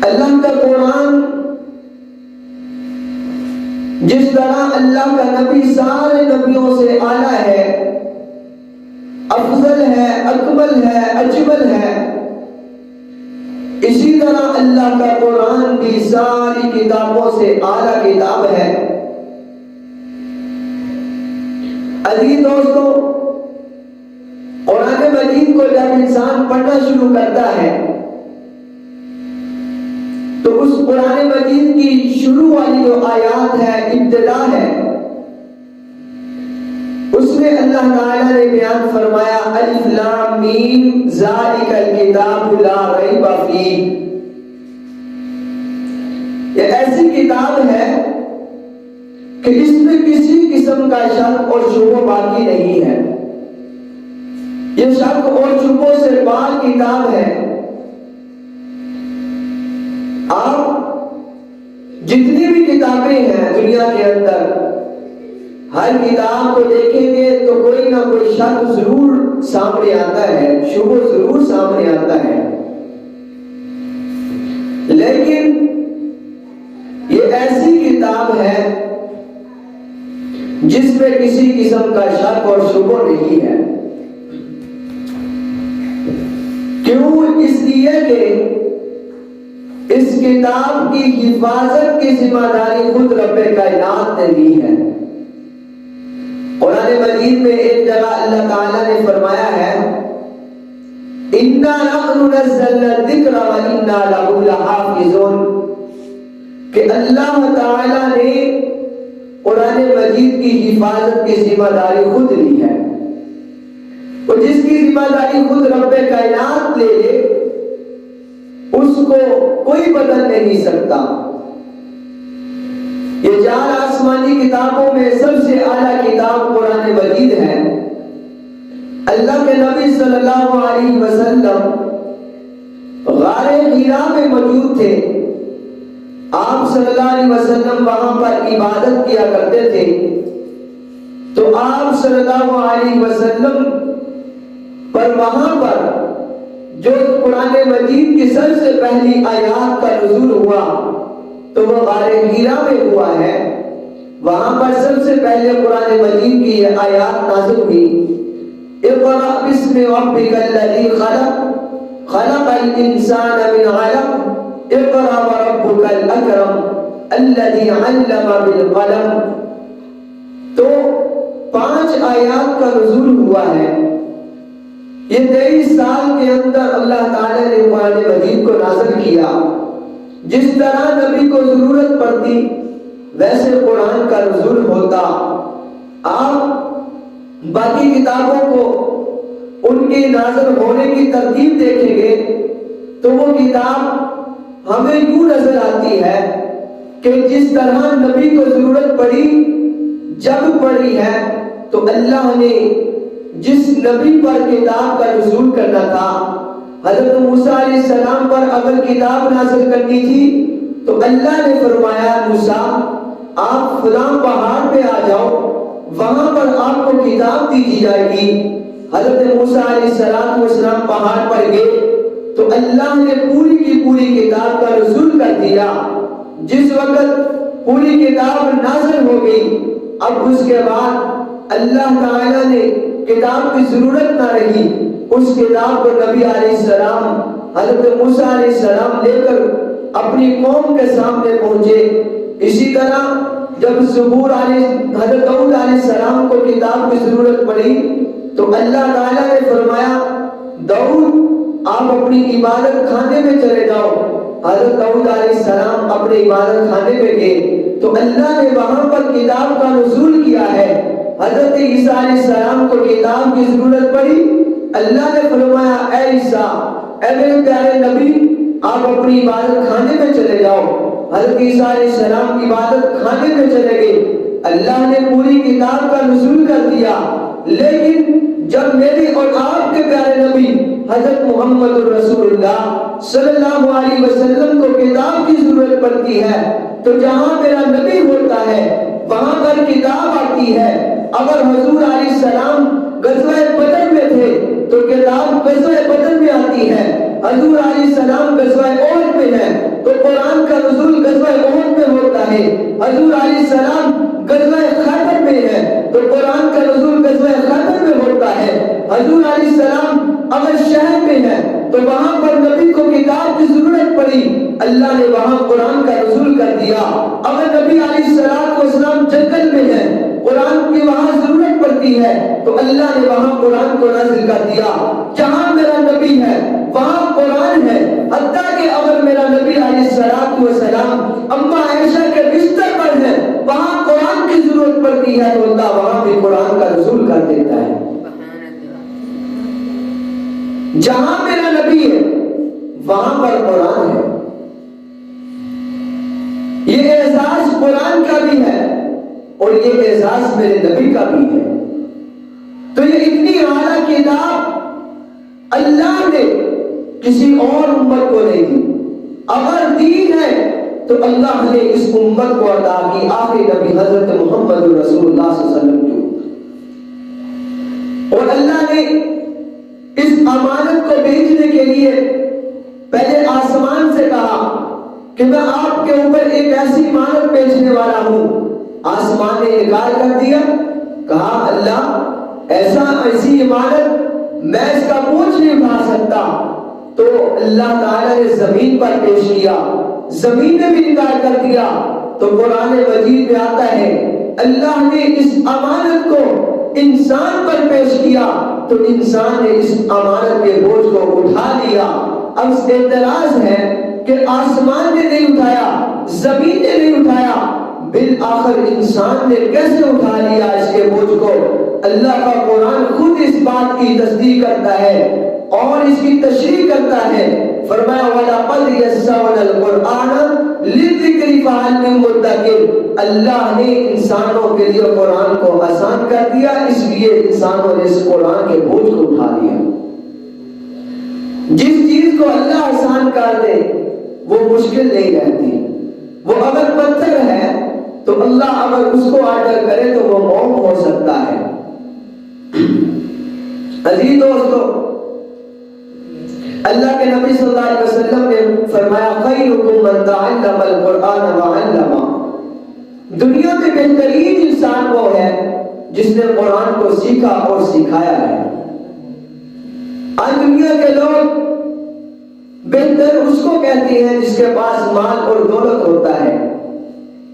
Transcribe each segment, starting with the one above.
اللہ کا قرآن جس طرح اللہ کا نبی سارے نبیوں سے اعلیٰ ہے، افضل ہے، اکمل ہے، اجمل ہے، اسی طرح اللہ کا قرآن بھی ساری کتابوں سے اعلیٰ کتاب ہے۔ عزیز دوستو، قرآن مجید کو جب انسان پڑھنا شروع کرتا ہے تو اس قرآن مجید کی شروع والی جو آیات ہے، ابتدا ہے، اس میں اللہ تعالیٰ نے بیان فرمایا الف لام میم ذالک الکتاب لا ریب فیہ۔ یہ ایسی کتاب ہے کہ اس میں کسی قسم کا شک اور شبہ باقی نہیں ہے، یہ شک اور شبوں سے پاک کتاب ہے۔ آپ جتنی بھی کتابیں ہیں دنیا کے اندر، ہر کتاب کو دیکھیں گے تو کوئی نہ کوئی شک ضرور سامنے آتا ہے، شبہ ضرور سامنے آتا ہے، لیکن یہ ایسی کتاب ہے جس میں کسی قسم کا شک اور شبہ نہیں ہے۔ کیوں؟ اس لیے کہ اس کتاب کی حفاظت کی ذمہ داری خود رب کائنات نے لی ہے۔ قرآن مجید میں ایک جگہ اللہ تعالیٰ نے فرمایا ہے اِنَّا نَحْنُ نَزَّلْنَا الذِّكْرَ وَإِنَّا لَهُ لَحَافِظُونَ، کہ اللہ تعالیٰ نے قرآن مجید کی حفاظت کی ذمہ داری خود لی ہے، اور جس کی ذمہ داری خود رب کائنات لے لے اس کو کوئی بدل نہیں سکتا۔ یہ 4 آسمانی کتابوں میں سب سے اعلیٰ کتاب قرآن مجید ہے۔ اللہ کے نبی صلی اللہ علیہ وسلم غار حرا میں موجود تھے، آپ صلی اللہ علیہ وسلم وہاں پر عبادت کیا کرتے تھے، تو آپ صلی اللہ علیہ وسلم پر وہاں پر جو قرآن مجید کی سب سے پہلی آیات کا نزول ہوا تو وہ غار حرا میں ہوا ہے۔ وہاں پر سب سے پہلے قرآن مجید کی یہ آیات نازل ہوئی، اقرأ بسم ربک الذی خلق، خلق الانسان من علق، اقرأ وربک الاکرم الذی علم بالقلم۔ تو 5 آیات کا نزول ہوا ہے۔ یہ 23 سال کے اندر اللہ تعالیٰ نے قرآن مجید کو نازل کیا۔ جس طرح نبی کو ضرورت پڑتی ویسے قرآن کا نزول ہوتا۔ آپ باقی کتابوں کو ان کی نازل ہونے کی ترتیب دیکھیں گے تو وہ کتاب ہمیں یوں نظر آتی ہے کہ جس طرح نبی کو ضرورت پڑی جب پڑی ہے تو اللہ نے جس نبی پر کتاب کا نزول کرنا تھا، حضرت موسیٰ علیہ السلام پر اگر کتاب نازل کرنی تھی تو اللہ نے فرمایا موسیٰ آپ فلاں پہاڑ پہ آ جاؤ، وہاں پر آپ کو کتاب دی جائے گی۔ حضرت موسیٰ علیہ السلام پہاڑ پر گئے تو اللہ نے پوری کی پوری کتاب کا نزول کر دیا۔ جس وقت پوری کتاب نازل ہو گئی، اب اس کے بعد اللہ تعالیٰ نے کتاب کی ضرورت نہ رہی، اس کتاب کو نبی علیہ السلام حضرت موسیٰ علیہ السلام لے کر اپنی قوم کے سامنے پہنچے۔ اسی طرح جب زبور حضرت داؤد علیہ السلام کو کتاب کی ضرورت پڑی تو اللہ تعالیٰ نے فرمایا داؤد آپ اپنی عبادت خانے میں چلے جاؤ۔ حضرت داؤد علیہ السلام اپنے عبادت خانے میں گئے تو اللہ نے وہاں پر کتاب کا نزول کیا ہے۔ حضرت عیسیٰ علیہ السلام کو کتاب کی ضرورت پڑی، اللہ نے فرمایا اے عیسیٰ، اے میرے پیارے نبی آپ اپنی عبادت خانے میں چلے جاؤ۔ حضرت عیسیٰ علیہ السلام عبادت خانے میں چلے گئے، اللہ نے پوری کتاب کا نزول کر دیا۔ لیکن جب میرے اور آپ کے پیارے نبی حضرت محمد رسول اللہ صلی اللہ علیہ وسلم کو کتاب کی ضرورت پڑتی ہے تو جہاں میرا نبی ہوتا ہے وہاں پر کتاب آتی ہے۔ اگر حضور علیہ السلام غزوہ بدر میں تھے تو کتاب غزوہ بدر میں آتی ہے، حضور علیہ السلام غزوہ احد میں ہے تو حضور علیہ السلام غزوہ خیبر میں ہے تو قرآن کا نزول غزوہ خیبر میں ہوتا ہے. حضور علیہ السلام اگر شہر میں ہے تو وہاں پر نبی کو کتاب کی ضرورت پڑی, اللہ نے وہاں قرآن کا نزول کر دیا. اگر نبی علیہ السلام جنگل میں ہے, قرآن کی وہاں ضرورت پڑتی ہے تو اللہ نے وہاں قرآن کو نازل کر دیا. جہاں میرا نبی ہے وہاں قرآن ہے. حتیٰ کہ اگر میرا نبی علیہ السلام اما عائشہ کے بستر پر ہے وہاں قرآن کی ضرورت پڑتی ہے تو اللہ وہاں بھی قرآن کا نزول کر دیتا ہے. جہاں میرا نبی ہے وہاں پر قرآن ہے. یہ اعزاز قرآن کا بھی ہے اور یہ اعزاز میرے نبی کا بھی ہے. تو یہ اتنی اعلیٰ کتاب اللہ نے کسی اور امت کو نہیں دی. اگر دین ہے تو اللہ نے اس امت کو عطا کی آخری نبی حضرت محمد رسول اللہ صلی اللہ علیہ وسلم کو. اور اللہ نے اس امانت کو بھیجنے کے لیے پہلے آسمان سے کہا کہ میں آپ کے اوپر ایک ایسی امانت بھیجنے والا ہوں. آسمان نے انکار کر دیا, کہا اللہ ایسی امانت میں اس کا بوجھ نہیں اٹھا سکتا. تو اللہ تعالیٰ نے زمین پر پیش کیا, زمین نے بھی انکار کر دیا. تو قرآن مجید میں آتا ہے اللہ نے اس امانت کو انسان پر پیش کیا تو انسان نے اس امانت کے بوجھ کو اٹھا لیا. اب اعتراض ہے کہ آسمان نے نہیں اٹھایا, زمین نے نہیں اٹھایا, بالآخر انسان نے کیسے اٹھا لیا اس کے بوجھ کو؟ اللہ کا قرآن خود اس بات کی تصدیق کرتا ہے اور اس کی تشریح کرتا ہے. فرمایا وَلَقَدْ يَسَّرْنَا الْقُرْآنَ لِلذِّكْرِ فَهَلْ مِن مُّدَّكِرٍ. اللہ نے انسانوں کے لیے قرآن کو آسان کر دیا, اس لیے انسانوں نے اس قرآن کے بوجھ کو اٹھا لیا. جس چیز کو اللہ آسان کر دے وہ مشکل نہیں رہتی. وہ اگر پتھر ہے تو اللہ اگر اس کو آرڈر کرے تو وہ موم ہو سکتا ہے. عزیز دوستو, اللہ کے نبی صلی اللہ علیہ وسلم نے فرمایا خیرکم من تعلم القرآن وعلمہ. دنیا میں بہترین انسان وہ ہے جس نے قرآن کو سیکھا اور سکھایا ہے. آج دنیا کے لوگ بہتر اس کو کہتے ہیں جس کے پاس مال اور دولت ہوتا ہے,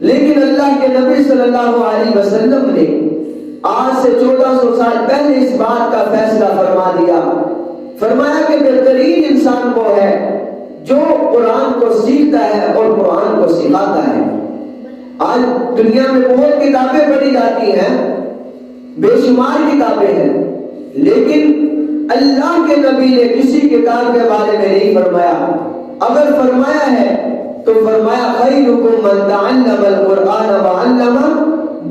لیکن اللہ کے نبی صلی اللہ علیہ وسلم نے آج سے 1400 سال پہلے اس بات کا فیصلہ فرما دیا. فرمایا کہ بہترین انسان وہ ہے جو قرآن کو سیکھتا ہے اور قرآن کو سکھاتا ہے. آج دنیا میں بہت کتابیں پڑھی جاتی ہیں, بے شمار کتابیں ہیں, لیکن اللہ کے نبی نے کسی کتاب کے بارے میں نہیں فرمایا. اگر فرمایا ہے تو فرمایا خیرکم من تعلم القرآن وعلمہ.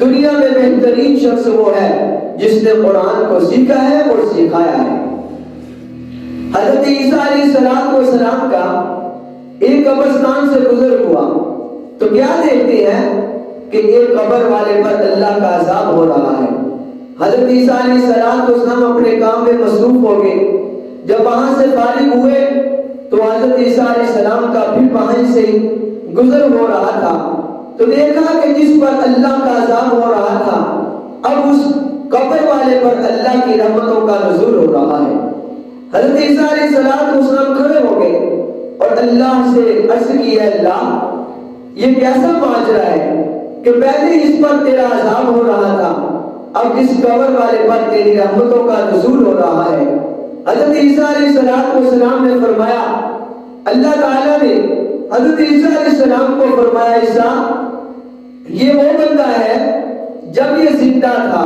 دنیا میں بہترین شخص وہ ہے جس نے قرآن کو سیکھا ہے اور سکھایا ہے. حضرت عیسیٰ علیہ السلام کا ایک قبرستان سے گزر ہوا تو کیا دیکھتے ہیں کہ ایک قبر والے پر اللہ کا عذاب ہو رہا ہے. حضرت عیسیٰ علیہ السلام اپنے کام میں مصروف ہو گئے. جب وہاں سے فارغ ہوئے تو حضرت عیسیٰ علیہ السلام کا بھی وہاں سے گزر ہو رہا تھا تو دیکھا کہ جس پر اللہ کا عذاب ہو رہا تھا اب اس قبر والے پر اللہ کی رحمتوں کا نزول ہو رہا ہے. حضرت عیسیٰ علیہ السلام کھڑے ہو گئے اور اللہ سے عرض کی, اللہ یہ کیسا معاجرہ ہے کہ پہلے اس پر تیرا عذاب ہو رہا تھا, اب اس قبر والے پر تیری رحمتوں کا نزول ہو رہا ہے. حضرت عیسیٰ علیہ السلام نے فرمایا, اللہ تعالیٰ نے حضرت عیسیٰ علیہ السلام کو فرمایا, عیسیٰ یہ وہ بندہ ہے جب یہ زندہ تھا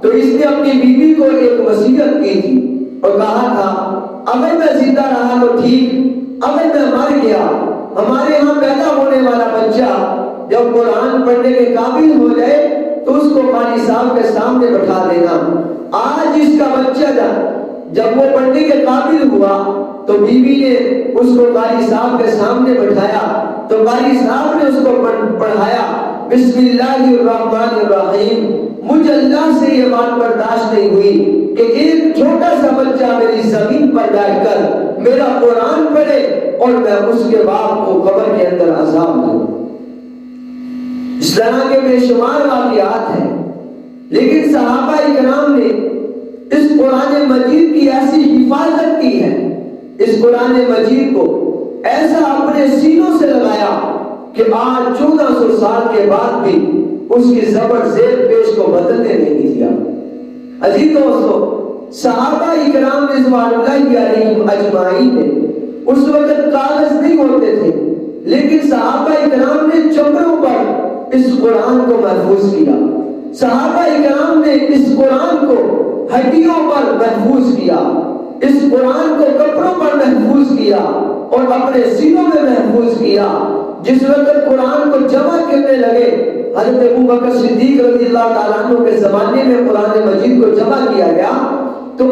تو اس نے اپنی بیوی کو ایک وصیت کی تھی اور کہا تھا اگر میں زندہ رہا تو ٹھیک, اگر میں مر گیا ہمارے ہاں پیدا ہونے والا بچہ جب قرآن پڑھنے کے قابل ہو جائے تو اس کو قاری صاحب کے سامنے بٹھا دینا. آج اس کا بچہ جب وہ پڑھنے کے قابل ہوا تو بیوی نے اس کو قاری صاحب کے سامنے بٹھایا تو قاری صاحب نے اس کو پڑھایا بسم اللہ الرحمن الرحیم. مجھے اللہ سے یہ بات برداشت نہیں ہوئی کہ ایک چھوٹا سا بچہ میری زمین پر بیٹھ کر میرا قرآن پڑھے اور میں اس کے باپ کو قبر کے اندر عذاب دوں. اس طرح کے بے شمار واقعات ہیں، لیکن صحابہ کرام نے اس قرآن مجید کی ایسی حفاظت کی ہے، اس قرآن مجید کو ایسا اپنے سینوں سے لگایا کہ آج 1400 سال کے بعد بھی اس کی زبر زیر پیش کو بدلنے نہیں دیا۔ عزیز دوستو، صحابہ اکرام رضوان اللہ علیہم اجمعین نے اس وقت کاغذ نہیں ہوتے تھے، لیکن صحابہ اکرام نے چمڑوں پر اس قرآن کو محفوظ کیا، صحابہ اکرام نے اس قرآن کو ہڈیوں پر محفوظ کیا، اس قرآن کو کپڑوں پر محفوظ کیا اور اپنے سینوں میں محفوظ کیا۔ جس وقت قرآن کو جمع کرنے لگے، حضرت ابوبکر صدیق رضی اللہ تعالیٰ عنہ کے زمانے میں قرآن مجید کو جمع کیا گیا، تو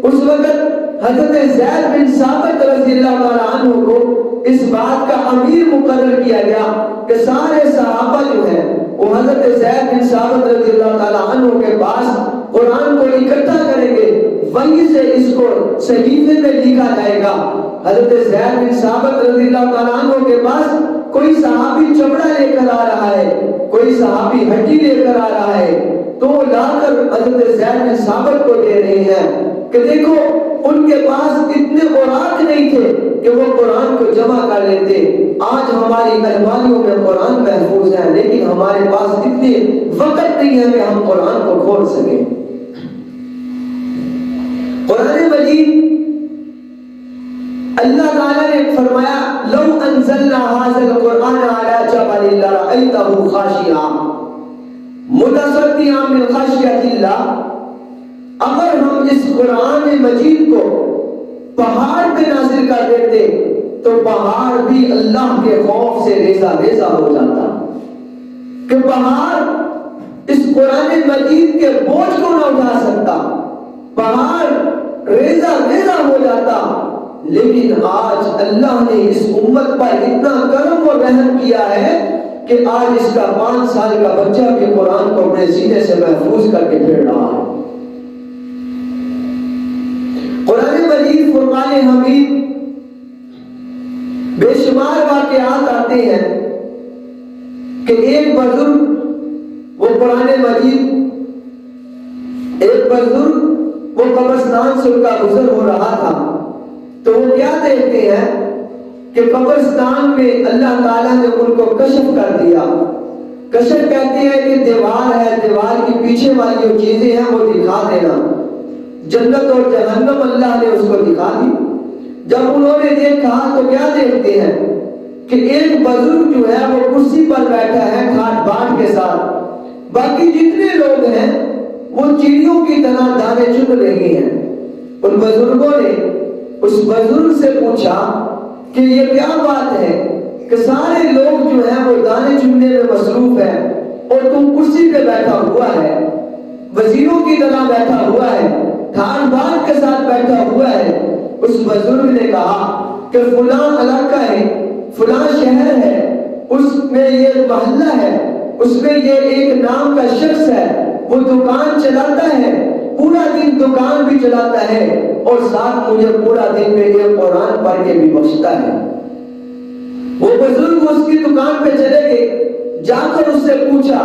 اس وقت حضرت زید بن ثابت رضی اللہ تعالیٰ عنہ کو اس بات کا امیر مقرر کیا گیا کہ سارے صحابہ جو ہیں وہ حضرت زید بن ثابت رضی اللہ تعالیٰ عنہ کے پاس قرآن کو اکٹھا کریں گے، وہیں سے اس کو صحیفے میں لکھا جائے گا۔ حضرت زید بن ثابت رضی اللہ تعالیٰ عنہ کے پاس کوئی صحابی چمڑا لے کر آ رہا ہے، کوئی صحابی ہڈی لے کر آ رہا ہے، تو لا کر حضرت زید بن ثابت کو دے رہے ہیں کہ دیکھو ان کے پاس اتنے اوراق نہیں تھے کہ وہ قرآن کو جمع کر لیتے۔ آج ہماری الماریوں میں قرآن محفوظ ہے، لیکن ہمارے پاس اتنے وقت نہیں ہے کہ ہم قرآن کو کھول سکیں۔ قرآن مجید اللہ تعالیٰ نے فرمایا لو انزلنا هذا القرآن على جبل لرأيته خاشعا متصدعا من خشیۃ اللہ، اگر ہم اس قرآن مجید کو پہاڑ پہ نازل کر دیتے تو پہاڑ بھی اللہ کے خوف سے ریزہ ریزہ ہو جاتا، کہ پہاڑ اس قرآن مجید کے بوجھ کو نہ اٹھا سکتا، پہاڑ ریزہ ریزہ ہو جاتا۔ لیکن آج اللہ نے اس امت پر اتنا کرم اور رحم کیا ہے کہ آج اس کا 5 سال کا بچہ بھی قرآن کو اپنے سینے سے محفوظ کر کے پھر رہا ہے۔ قرآن مجید فرقان حمید بے شمار واقعات آتے ہیں کہ ایک بزرگ وہ قرآن مجید، ایک بزرگ وہ قبرستان سے ان کا گزر ہو رہا تھا، تو وہ کیا دیکھتے ہیں کہ قبرستان میں اللہ تعالیٰ نے ان کو کشف کر دیا۔ کشف کہتے ہیں کہ دیوار ہے، دیوار کی پیچھے والی جو چیزیں ہیں وہ دکھا دینا۔ جنت اور جہنم اللہ نے اس کو دکھا دی۔ جب انہوں نے دیکھا تو کیا دیکھتے ہیں کہ ایک بزرگ جو ہے وہ کرسی پر بیٹھا ہے کھاٹ باٹ کے ساتھ، باقی جتنے لوگ ہیں وہ چڑیوں کی طرح دانے چن رہے ہیں۔ ان بزرگوں نے اس بزرگ سے پوچھا کہ یہ کیا بات ہے کہ سارے لوگ جو ہیں وہ دانے چننے میں مصروف ہیں اور تم کرسی پہ بیٹھا ہوا ہے، وزیروں کی طرح بیٹھا ہوا ہے، ٹھان بان کے ساتھ بیٹھا ہوا ہے۔ اس بزرگ نے کہا کہ فلاں علاقہ ہے، فلاں شہر ہے، اس میں یہ محلہ ہے، اس میں یہ ایک نام کا شخص ہے، وہ دکان چلاتا ہے، پورا دن دکان بھی چلاتا ہے اور ساتھ مجھے پورا دن میں یہ قرآن پڑھ کے بھی بخشتا ہے۔ وہ بزرگ اس کی دکان پہ چلے گئے، جا کر اس سے پوچھا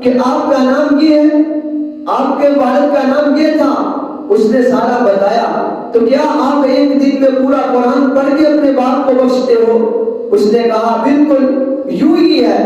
کہ آپ کا نام یہ ہے، آپ کے والد کا نام یہ تھا، اس نے سارا بتایا۔ تو کیا آپ ایک دن میں پورا قرآن پڑھ کے اپنے باپ کو بخشتے ہو؟ اس نے کہا بالکل یوں ہی ہے۔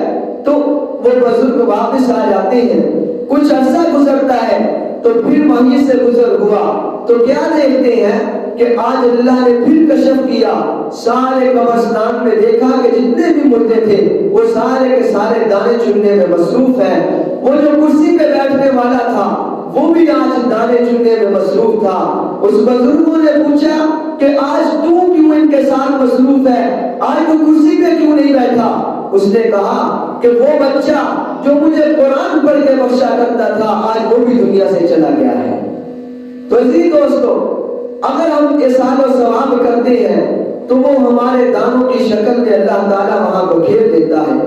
تو وہ بزرگ واپس آ جاتے ہیں، کچھ عرصہ گزرتا ہے تو پھر وہیں سے گزر ہوا تو کیا دیکھتے ہیں کہ آج اللہ نے پھر کشف کیا، سارے قبرستان میں دیکھا کہ جتنے بھی مردے تھے وہ سارے کے سارے دانے چننے میں مصروف ہیں۔ وہ جو کرسی پہ بیٹھنے والا تھا وہ بھی آج دانے چننے میں مصروف تھا۔ اس بزرگوں نے پوچھا کہ آج تو کیوں ان کے ساتھ مصروف ہے، آج تو کرسی پہ کیوں نہیں بیٹھا؟ اس نے کہا کہ وہ بچہ جو مجھے قرآن پڑھ کے بخشا کرتا تھا آج وہ بھی دنیا سے چلا گیا ہے۔ تو عزیز دوستو، اگر ہم احسان و ثواب کرتے ہیں تو وہ ہمارے دانوں کی شکل میں اللہ تعالیٰ وہاں کو گھیر دیتا ہے،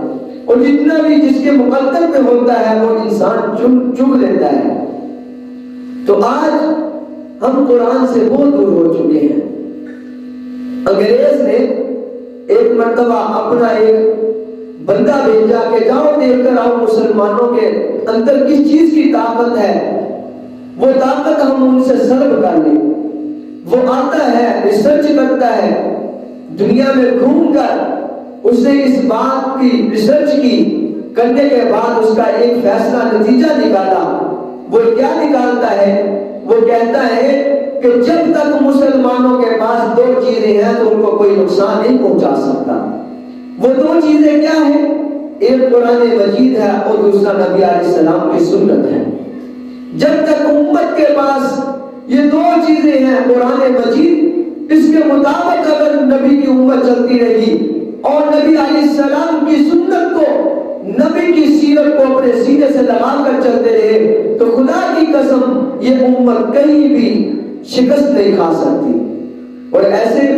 اور جتنا بھی جس کے مقدر میں ہوتا ہے وہ انسان چگ لیتا ہے۔ تو آج ہم قرآن سے بہت دور ہو چکے ہیں۔ انگریز نے ایک مرتبہ اپنا ایک بندہ بھیجا کہ جاؤ دیکھ کر آؤ مسلمانوں کے اندر کس چیز کی طاقت ہے، وہ طاقت ہم ان سے سلب کر لیں۔ وہ آتا ہے، ریسرچ کرتا ہے، دنیا میں گھوم کر اس نے اس بات کی ریسرچ کی، کرنے کے بعد اس کا ایک فیصلہ نتیجہ نکالا۔ وہ کیا نکالتا ہے؟ وہ کہتا ہے کہ جب تک مسلمانوں کے پاس دو چیزیں ہیں تو ان کو کوئی نقصان نہیں پہنچا سکتا۔ وہ دو چیزیں کیا ہیں؟ ایک قرآن مجید ہے اور دوسرا نبی علیہ السلام کی سنت ہے۔ جب تک امت کے پاس یہ دو چیزیں ہیں، قرآن مجید، اس کے مطابق اگر نبی کی امت چلتی رہی اور نبی علیہ السلام کی سنت کو، نبی کی سیرت کو اپنے سینے سے لگا کر چلتے رہے تو خدا کی قسم یہ امت کہیں بھی شکست نہیں کھا سکتی۔ اور ایسے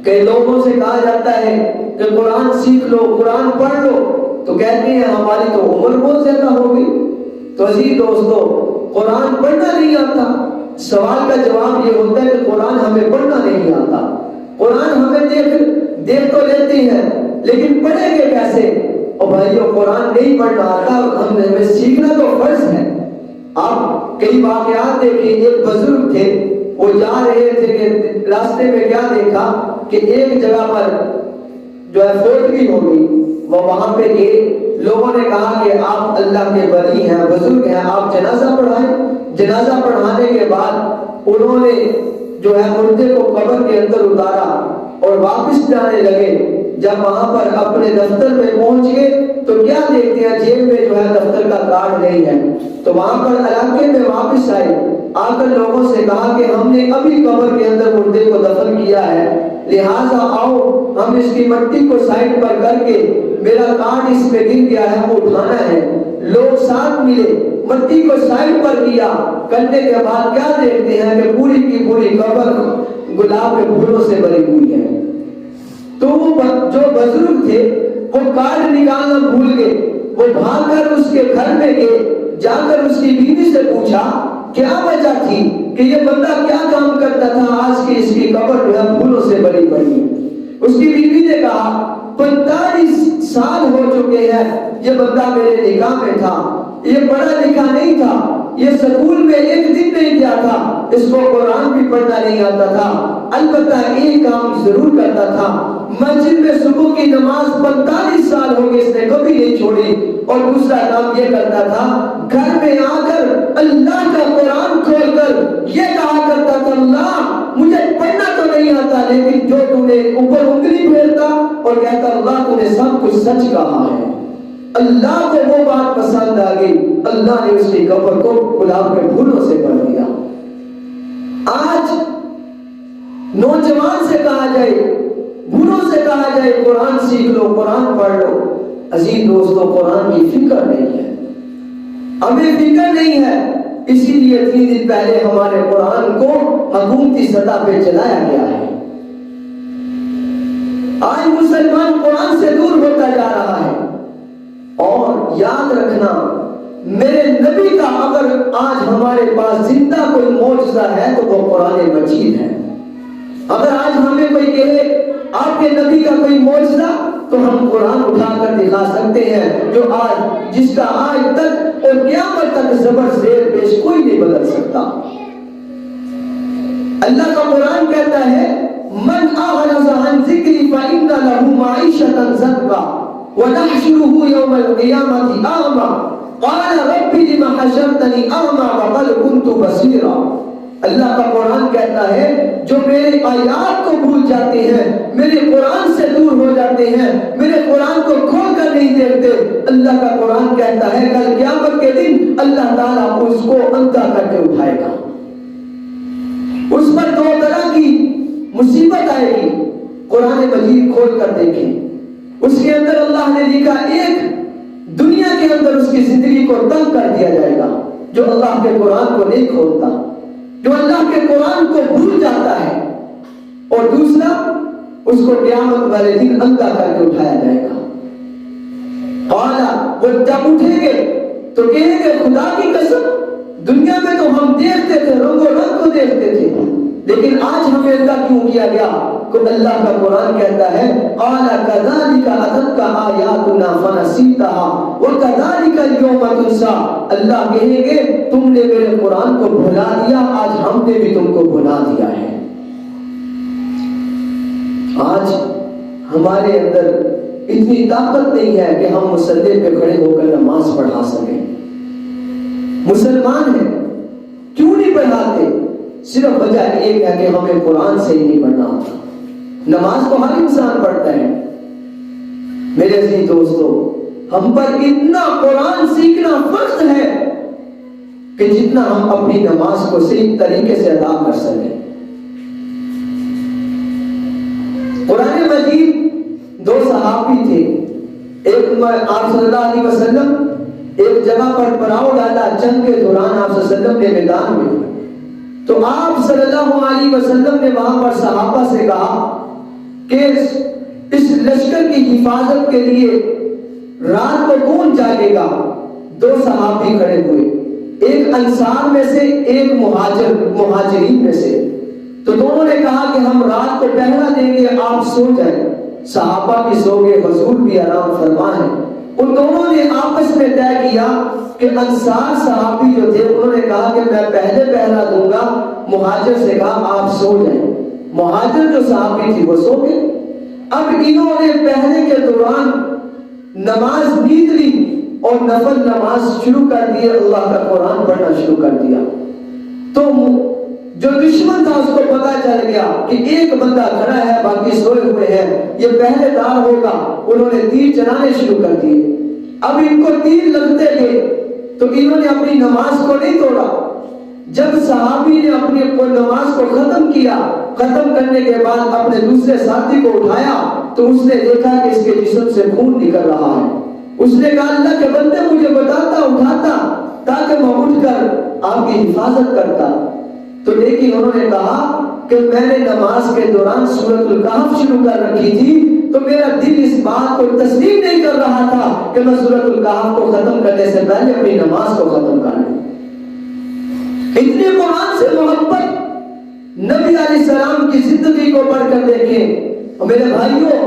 کئی لوگوں سے کہا جاتا ہے کہ قرآن سیکھ لو، قرآن پڑھ لو، تو کہتے ہیں ہماری تو عمر بہت زیادہ ہو گئی۔ تو عزیز دوستو، قرآن پڑھنا نہیں آتا، سوال کا جواب یہ ہوتا ہے کہ قرآن ہمیں پڑھنا نہیں آتا۔ قرآن ہمیں دیکھ تو لیتے ہیں لیکن پڑھیں گے کیسے؟ اور بھائیو، قرآن نہیں پڑھنا آتا، ہمیں سیکھنا تو فرض ہے۔ آپ کئی واقعات دیکھیں، ایک بزرگ تھے، وہ جا رہے تھے کہ راستے میں کیا دیکھا کہ ایک جگہ پر جو ہے فوتگی ہوگی، وہ وہاں پہ گئے، لوگوں نے کہا کہ آپ اللہ کے ولی ہیں، بزرگ ہیں، آپ جنازہ پڑھائیں۔ جنازہ پڑھانے کے بعد انہوں نے جو ہے مردے کو قبر کے اندر اتارا اور واپس جانے لگے۔ جب وہاں پر اپنے دفتر میں پہنچ گئے تو کیا دیکھتے ہیں، جیب میں جو ہے دفتر کا کارڈ نہیں ہے۔ تو وہاں پر علاقے میں واپس آئے، آ کر لوگوں سے کہا کہ ہم نے ابھی قبر کے اندر مردے کو دفن کیا ہے، لہٰذا آؤ ہم اس کی مٹی کو سائڈ پر کر کے، میرا کارڈ اس پہ گر گیا ہے وہ اٹھانا ہے۔ لوگ ساتھ ملے، مٹی کو سائڈ پر کیا، کرنے کے بعد کیا دیکھتے ہیں کہ پوری کی پوری قبر گلاب کے پھولوں سے بھری ہوئی ہے۔ تو وہ جو بزرگ تھے وہ کارڈ نکالنا بھول گئے، وہ بھاگ کر اس کے گھر میں گئے، جا کر اس کی بیوی سے پوچھا کیا وجہ تھی کہ یہ بندہ کیا کام کرتا تھا، آج کی اس کی قبر جو ہے پھولوں سے بھری پڑی ہے۔ اس کی بیوی نے کہا 45 سال ہو چکے ہیں یہ بندہ میرے نکاح میں تھا، یہ پڑھا لکھا نہیں تھا، یہ سکول میں ایک دن نہیں گیا تھا، اس کو قرآن بھی پڑھنا نہیں آتا تھا، البتہ ایک کام ضرور کرتا تھا، مسجد میں صبح کی نماز 45 سال ہو گئے اس نے کبھی نہیں چھوڑی، اور دوسرا کام یہ کرتا تھا گھر میں آ کر اللہ کا قرآن کھول کر یہ کہا کرتا تھا اللہ مجھے پڑھنا تو نہیں آتا لیکن جو تو نے اوپر انگلی پھیرتا اور کہتا اللہ تو نے سب کچھ سچ کہا ہے۔ اللہ کو وہ بات پسند آ گئی، اللہ نے اس کی قبر کو گلاب کے پھولوں سے بھر دیا۔ آج نوجوان سے کہا جائے، بوڑھوں سے کہا جائے قرآن سیکھ لو، قرآن پڑھ لو، عزیز دوستو قرآن کی فکر نہیں ہے، ہمیں فکر نہیں ہے۔ اسی لیے 3 دن پہلے ہمارے قرآن کو حکومتی سطح پہ چلایا گیا ہے۔ آج مسلمان قرآن سے دور ہوتا جا رہا ہے۔ اور یاد رکھنا میرے نبی کا اگر آج ہمارے پاس زندہ کوئی معجزہ ہے تو وہ قرآن مجید ہے۔ اگر آج ہمیں کوئی کہے آپ کے نبی کا کوئی معجزہ تو ہم قرآن اٹھا کر دکھا سکتے ہیں، جو آج جس کا آج تک اور قیامت تک زبر زیر پیش کوئی نہیں بدل سکتا۔ اللہ کا قرآن کہتا ہے من اعرض عن ذکری فإن له معیشة ضنکا ونحشره يوم القیامة اعمى قال رب لم حشرتنی اعمى وقد كنت بصیرا۔ اللہ کا قرآن کہتا ہے جو میرے آیات کو بھول جاتے ہیں، میرے قرآن سے دور ہو جاتے ہیں، میرے قرآن کو کھول کر نہیں دیکھتے، اللہ کا قرآن کہتا ہے کل قیامت کے دن اللہ تعالیٰ اس کو اندھا کر کے اٹھائے گا۔ اس پر 2 طرح کی مصیبت آئے گی۔ قرآن مجید کھول کر دیکھیں، اس کے اندر اللہ نے لکھا ایک دنیا کے اندر اس کی زندگی کو تنگ کر دیا جائے گا جو اللہ کے قرآن کو نہیں کھولتا، جو اللہ کے قرآن کو بھول جاتا ہے، اور دوسرا اس کو قیامت والے دن اندھا کر کے اٹھایا جائے گا۔ قالا، وہ جب اٹھیں گے تو کہیں گے خدا کی قسم دنیا میں تو ہم دیکھتے تھے، رنگ و رنگ کو دیکھتے تھے، لیکن آج ہمیں اندھا کیوں کیا گیا؟ تو اللہ کا قرآن کہتا ہے قال كذلك اتتك آیاتنا فنسیتها وكذلك اليوم تنسى. اللہ کہیں گے تم نے میرے قرآن کو بھلا دیا، آج ہم نے بھی تم کو بھلا دیا ہے. آج ہمارے اندر اتنی طاقت نہیں ہے کہ ہم مصلی پہ کھڑے ہو کر نماز پڑھا سکیں. مسلمان ہیں کیوں نہیں پڑھاتے؟ صرف وجہ ایک ہے کہ ہمیں قرآن سے ہی نہیں پڑھنا ہوتا. نماز تو ہر انسان پڑھتا ہے. میرے عزیز دوستو، ہم پر اتنا قرآن سیکھنا فرض ہے کہ جتنا ہم اپنی نماز کو صحیح طریقے سے ادا کر سکیں. قرآن مجید دو صحابی تھے. ایک آپ صلی اللہ علیہ وسلم ایک جگہ پر پڑاؤ ڈالا، جنگ کے دوران آپ صلی اللہ علیہ وسلم نے میدان میں، تو آپ صلی اللہ علیہ وسلم نے وہاں پر صحابہ سے کہا کہ اس لشکر کی حفاظت کے لیے رات کو کون جاگے گا؟ دو صحابی کھڑے ہوئے، ایک انصار میں سے ایک مہاجرین میں سے. تو دونوں نے کہا کہ ہم رات کو پہرا دیں گے، آپ سو جائیں. صحابہ بھی سو گئے، حضور بھی آرام فرمائیں. ان دونوں نے آپس میں طے کیا کہ انصار صحابی جو تھے انہوں نے کہا کہ میں پہلے پہرا دوں گا، مہاجر سے کہا آپ سو جائیں. مہاجر جو صحابی تھی وہ سو گئے. اب انہوں نے پہلے کے دوران نماز نیند لی اور نفل نماز شروع کر دی، اللہ کا قرآن پڑھنا شروع کر دیا. تو جو دشمن تھا اس کو پتا چل گیا کہ ایک بندہ کھڑا ہے، باقی سوئے ہوئے ہیں، یہ پہلے دار ہوگا. انہوں نے تیر چلانے شروع کر دیے. اب ان کو تیر لگتے گئے تو انہوں نے اپنی نماز کو نہیں توڑا. جب صحابی نے اپنی نماز کو ختم کیا، ختم کرنے کے بعد اپنے دوسرے ساتھی کو اٹھایا تو اس نے دیکھا کہ اس کے جسم سے خون نکل رہا ہے. اس نے کہا اللہ کے بندے مجھے بتاتا، اٹھاتا تاکہ میں اٹھ کر آپ کی حفاظت کرتا. تو لیکن انہوں نے کہا کہ میں نے نماز کے دوران سورۃ الکہف شروع کر رکھی تھی تو میرا دل اس بات کو تسلیم نہیں کر رہا تھا کہ میں سورۃ الکہف کو ختم کرنے سے پہلے اپنی نماز کو ختم کر لوں. اتنے قرآن سے محبت نبی علیہ السلام کی زندگی کو پڑھ کر دیکھیں. اور میرے بھائیوں،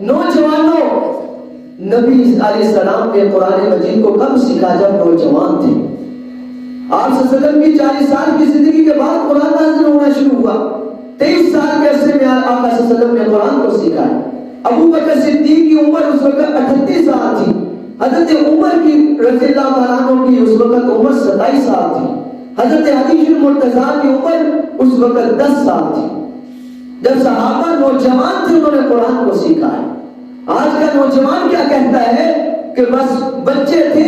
نوجوانوں، نبی علیہ السلام نے قرآن مجید کو کب سیکھا؟ جب نوجوان تھے. آپ صلی اللہ علیہ وسلم کی 40 سال کی زندگی کے بعد قرآن نازل ہونا شروع ہوا. 23 سال کے عرصے میں آقا صلی اللہ علیہ وسلم نے قرآن کو سیکھا ہے. ابو بکر صدیق کی عمر اس وقت 38 سال تھی. حضرت عمر کی رضی اللہ تعالیٰ عنہ کی اس وقت عمر 27 سال تھی. حضرت علی المرتضیٰ کی عمر اس وقت 10 سال تھی. جب صحابہ نوجوان تھے انہوں نے قرآن کو سیکھا ہے. آج کا نوجوان کیا کہتا ہے کہ بس بچے تھے،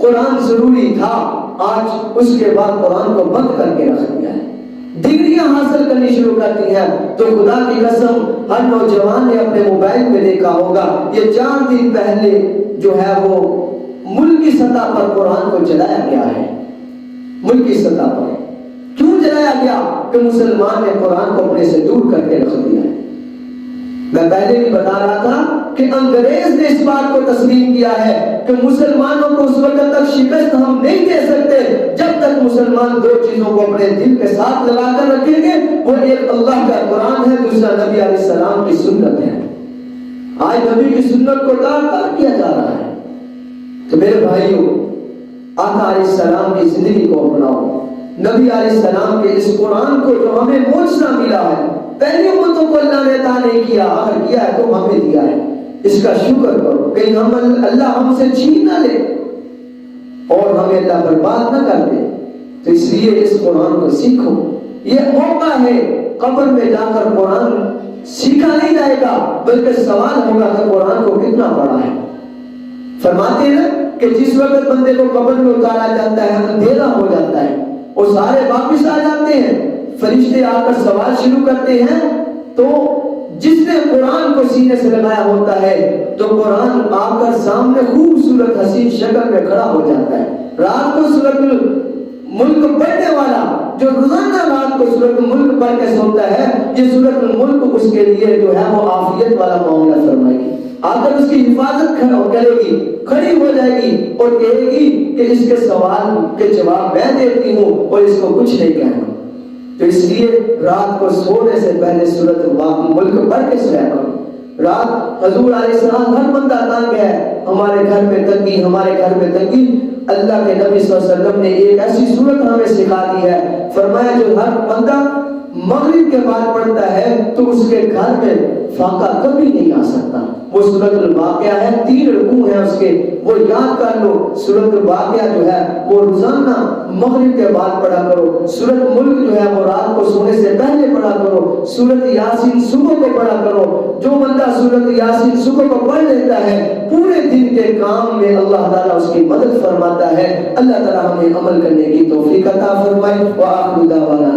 قرآن ضروری تھا، آج اس کے بعد قرآن کو بند کر کے رکھ دیا ہے. ڈگریاں حاصل کرنی شروع کرتی ہیں. تو خدا کی قسم ہر نوجوان نے اپنے موبائل میں دیکھا ہوگا یہ 4 دن پہلے جو ہے وہ ملکی سطح پر قرآن کو جلایا گیا ہے. ملکی سطح پر کیوں جلایا گیا؟ کہ مسلمان نے قرآن کو اپنے سے دور کر کے رکھ دیا ہے. میں پہلے بھی بتا رہا تھا کہ انگریز نے اس بات کو تسلیم کیا ہے کہ مسلمانوں کو اس وقت تک شکست ہم نہیں دے سکتے جب تک مسلمان 2 چیزوں کو اپنے دل کے ساتھ لگا کر رکھیں گے. وہ ایک اللہ کا قرآن ہے، دوسرا نبی علیہ السلام کی سنت ہے. آج نبی کی سنت کو تار کیا جا رہا ہے. تو میرے بھائیوں، آقا علیہ السلام کی زندگی کو اپناؤ. نبی علیہ السلام کے اس قرآن کو جو ہمیں معجزہ ملا ہے، پہلی امتوں کو اللہ نے عطا نہیں کیا، اگر کیا ہے تو ہمیں دیا ہے. اس کا شکر کرو، کہیں اللہ ہم سے چھین نہ لے اور ہمیں اللہ برباد نہ کر دے. تو اس لیے اس قرآن کو سیکھو. یہ موقع ہے، قبر میں جا کر قرآن سیکھا نہیں جائے گا بلکہ سوال ہوگا کہ قرآن کو کتنا پڑھا ہے. فرماتے ہیں کہ جس وقت بندے کو قبر میں اتارا جاتا ہے اندھیرا ہو جاتا ہے اور سارے واپس آ جاتے ہیں، فرشتے آ کر سوال شروع کرتے ہیں. تو جس نے قرآن کو سینے سے لگایا ہوتا ہے تو قرآن آ کر سامنے خوبصورت حسین شکل میں کھڑا ہو جاتا ہے. رات کو سورۃ الملک پڑھنے والا جو روزانہ رات کو سورۃ الملک پڑھ کے سوتا ہے، یہ سورۃ الملک اس کے لیے جو ہے وہ عافیت والا معاملہ فرمائے گی. آ کر اس کی حفاظت کرے گی، کھڑی ہو جائے گی اور کہے گی کہ اس کے سوال کے جواب میں دیتی ہوں اور اس کو کچھ نہیں کہنا. تو اس لیے رات کو سونے سے پہلے سورۃ ملک پڑھ کے سویا کرو. رات حضور علیہ السلام ہر بندہ تنگ ہے، ہمارے گھر میں تنگی، ہمارے گھر میں تنگی. اللہ کے نبی صلی اللہ علیہ وسلم نے ایک ایسی صورت ہمیں سکھا دی ہے، فرمایا جو ہر بندہ مغرب کے بعد پڑھتا ہے تو اس کے گھر میں فاقہ کبھی نہیں آ سکتا. وہ سورۃ الواقعہ ہے، 3 رکوع ہیں اس کے، وہ یاد کر لو. سورۃ الواقعہ جو ہے وہ روزانہ مغرب کے بعد پڑھا کرو. سورۃ ملک جو ہے وہ رات کو سونے سے پہلے پڑھا کرو. سورۃ یاسین صبح کو پڑھا کرو. جو بندہ سورۃ یاسین صبح کو پڑھ لیتا ہے پورے دن کے کام میں اللہ تعالیٰ اس کی مدد فرماتا ہے. اللہ تعالیٰ ہمیں عمل کرنے کی توفیق عطا فرمائے. وآخر دعوانا